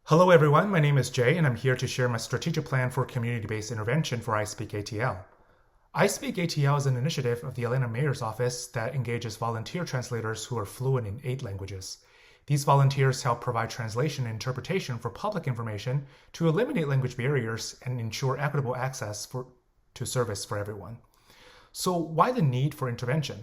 Hello everyone, my name is Jay and I'm here to share my strategic plan for community-based intervention for iSpeakATL. iSpeakATL is an initiative of the Atlanta Mayor's Office that engages volunteer translators who are fluent in 8 languages. These volunteers help provide translation and interpretation for public information to eliminate language barriers and ensure equitable access to service for everyone. So why the need for intervention?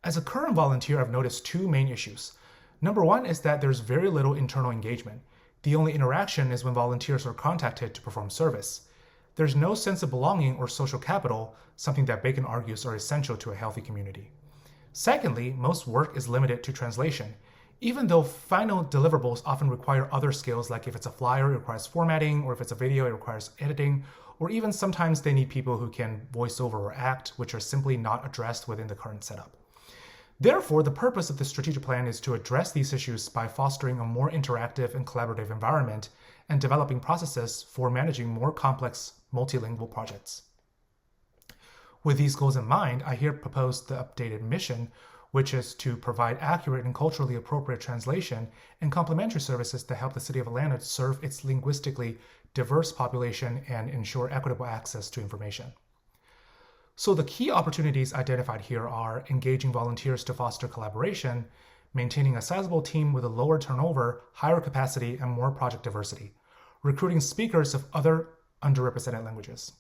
As a current volunteer, I've noticed 2 main issues. Number 1 is that there's very little internal engagement. The only interaction is when volunteers are contacted to perform service. There's no sense of belonging or social capital, something that Bacon argues are essential to a healthy community. Secondly, most work is limited to translation. Even though final deliverables often require other skills, like if it's a flyer, it requires formatting, or if it's a video, it requires editing, or even sometimes they need people who can voice over or act, which are simply not addressed within the current setup. Therefore, the purpose of the strategic plan is to address these issues by fostering a more interactive and collaborative environment and developing processes for managing more complex multilingual projects. With these goals in mind, I here propose the updated mission, which is to provide accurate and culturally appropriate translation and complementary services to help the City of Atlanta serve its linguistically diverse population and ensure equitable access to information. So the key opportunities identified here are engaging volunteers to foster collaboration, maintaining a sizable team with a lower turnover, higher capacity, and more project diversity, recruiting speakers of other underrepresented languages.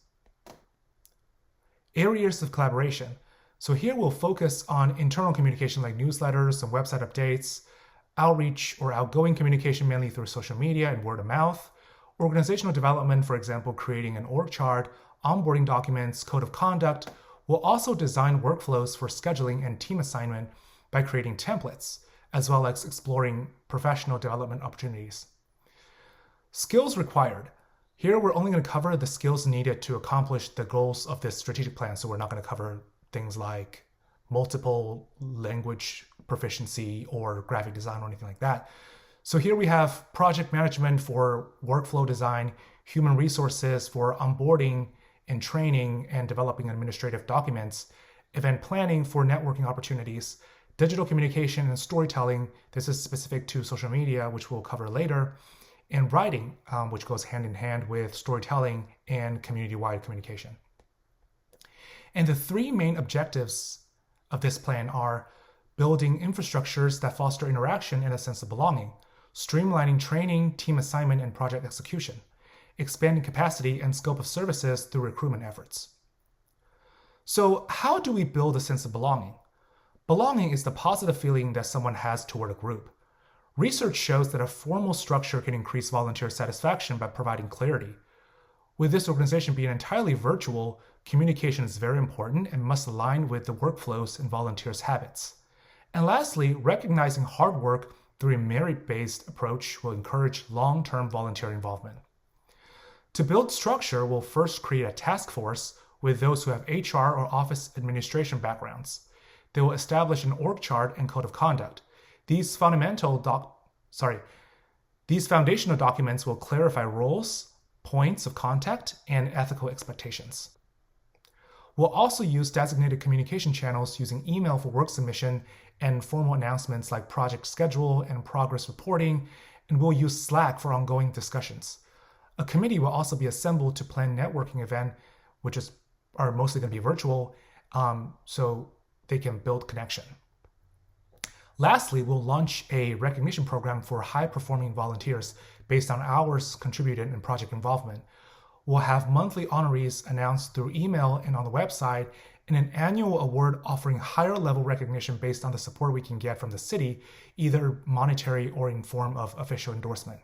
Areas of collaboration. So here we'll focus on internal communication like newsletters and website updates, outreach or outgoing communication mainly through social media and word of mouth, organizational development, for example, creating an org chart, onboarding documents, code of conduct. We'll also design workflows for scheduling and team assignment by creating templates, as well as exploring professional development opportunities. Skills required. Here we're only going to cover the skills needed to accomplish the goals of this strategic plan, so we're not going to cover things like multiple language proficiency or graphic design or anything like that. So here we have project management for workflow design, human resources for onboarding and training and developing administrative documents, event planning for networking opportunities, digital communication and storytelling. This is specific to social media, which we'll cover later, and writing, which goes hand in hand with storytelling and community-wide communication. And the 3 main objectives of this plan are building infrastructures that foster interaction and a sense of belonging, streamlining training, team assignment, and project execution, expanding capacity and scope of services through recruitment efforts. So how do we build a sense of belonging? Belonging is the positive feeling that someone has toward a group. Research shows that a formal structure can increase volunteer satisfaction by providing clarity. With this organization being entirely virtual, communication is very important and must align with the workflows and volunteers' habits. And lastly, recognizing hard work through a merit-based approach will encourage long-term volunteer involvement. To build structure, we'll first create a task force with those who have HR or office administration backgrounds. They will establish an org chart and code of conduct. These foundational documents will clarify roles, points of contact, and ethical expectations. We'll also use designated communication channels using email for work submission and formal announcements like project schedule and progress reporting, and we'll use Slack for ongoing discussions. A committee will also be assembled to plan networking event, which are mostly going to be virtual, so they can build connection. Lastly, we'll launch a recognition program for high-performing volunteers based on hours contributed and project involvement. We'll have monthly honorees announced through email and on the website, and an annual award offering higher-level recognition based on the support we can get from the city, either monetary or in form of official endorsement.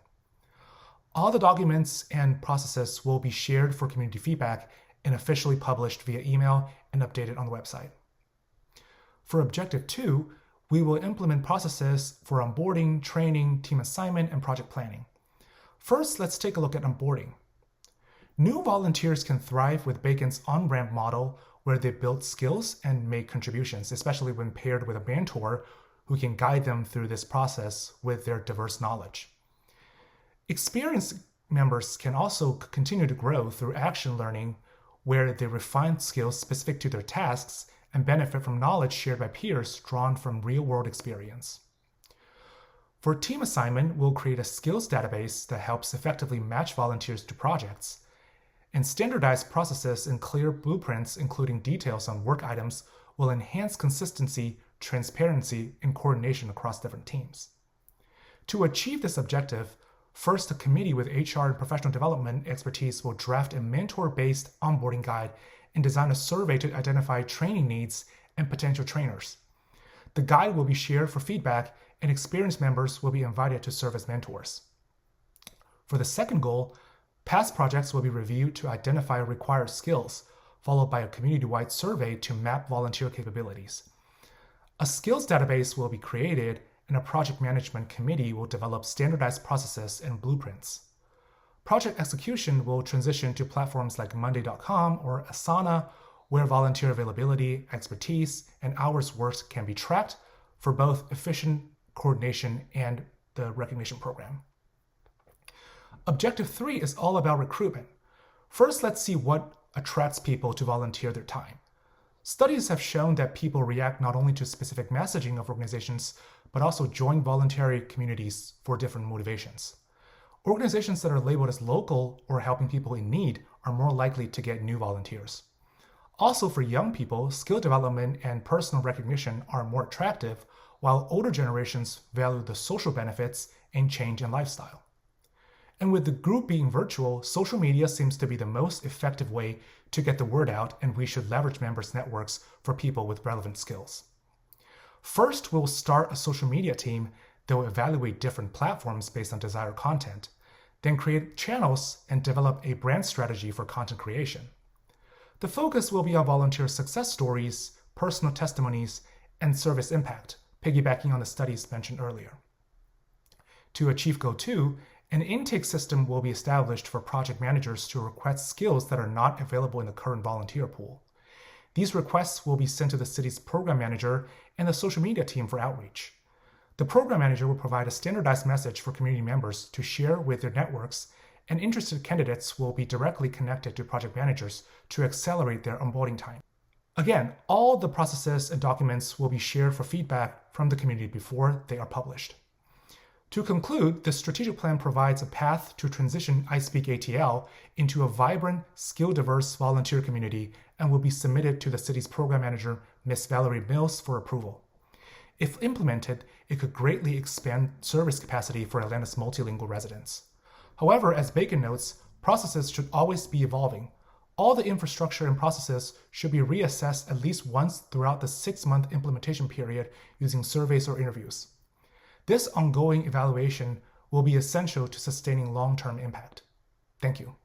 All the documents and processes will be shared for community feedback and officially published via email and updated on the website. For Objective 2, we will implement processes for onboarding, training, team assignment, and project planning. First, let's take a look at onboarding. New volunteers can thrive with Bacon's on-ramp model where they build skills and make contributions, especially when paired with a mentor who can guide them through this process with their diverse knowledge. Experienced members can also continue to grow through action learning, where they refine skills specific to their tasks and benefit from knowledge shared by peers drawn from real-world experience. For team assignment, we'll create a skills database that helps effectively match volunteers to projects. And standardized processes and clear blueprints, including details on work items, will enhance consistency, transparency, and coordination across different teams. To achieve this objective, first, a committee with HR and professional development expertise will draft a mentor-based onboarding guide and design a survey to identify training needs and potential trainers. The guide will be shared for feedback, and experienced members will be invited to serve as mentors. For the second goal, past projects will be reviewed to identify required skills, followed by a community-wide survey to map volunteer capabilities. A skills database will be created, and a project management committee will develop standardized processes and blueprints. Project execution will transition to platforms like Monday.com or Asana, where volunteer availability, expertise, and hours worked can be tracked for both efficient coordination and the recognition program. Objective 3 is all about recruitment. First, let's see what attracts people to volunteer their time. Studies have shown that people react not only to specific messaging of organizations, but also join voluntary communities for different motivations. Organizations that are labeled as local or helping people in need are more likely to get new volunteers. Also, for young people, skill development and personal recognition are more attractive, while older generations value the social benefits and change in lifestyle. And with the group being virtual, social media seems to be the most effective way to get the word out, and we should leverage members' networks for people with relevant skills. First, we'll start a social media team that will evaluate different platforms based on desired content, then create channels and develop a brand strategy for content creation. The focus will be on volunteer success stories, personal testimonies, and service impact, piggybacking on the studies mentioned earlier. To achieve Goal 2, an intake system will be established for project managers to request skills that are not available in the current volunteer pool. These requests will be sent to the city's program manager and the social media team for outreach. The program manager will provide a standardized message for community members to share with their networks, and interested candidates will be directly connected to project managers to accelerate their onboarding time. Again, all the processes and documents will be shared for feedback from the community before they are published. To conclude, the strategic plan provides a path to transition iSpeakATL into a vibrant, skill-diverse volunteer community and will be submitted to the city's program manager, Ms. Valerie Mills, for approval. If implemented, it could greatly expand service capacity for Atlanta's multilingual residents. However, as Bacon notes, processes should always be evolving. All the infrastructure and processes should be reassessed at least once throughout the 6-month implementation period using surveys or interviews. This ongoing evaluation will be essential to sustaining long-term impact. Thank you.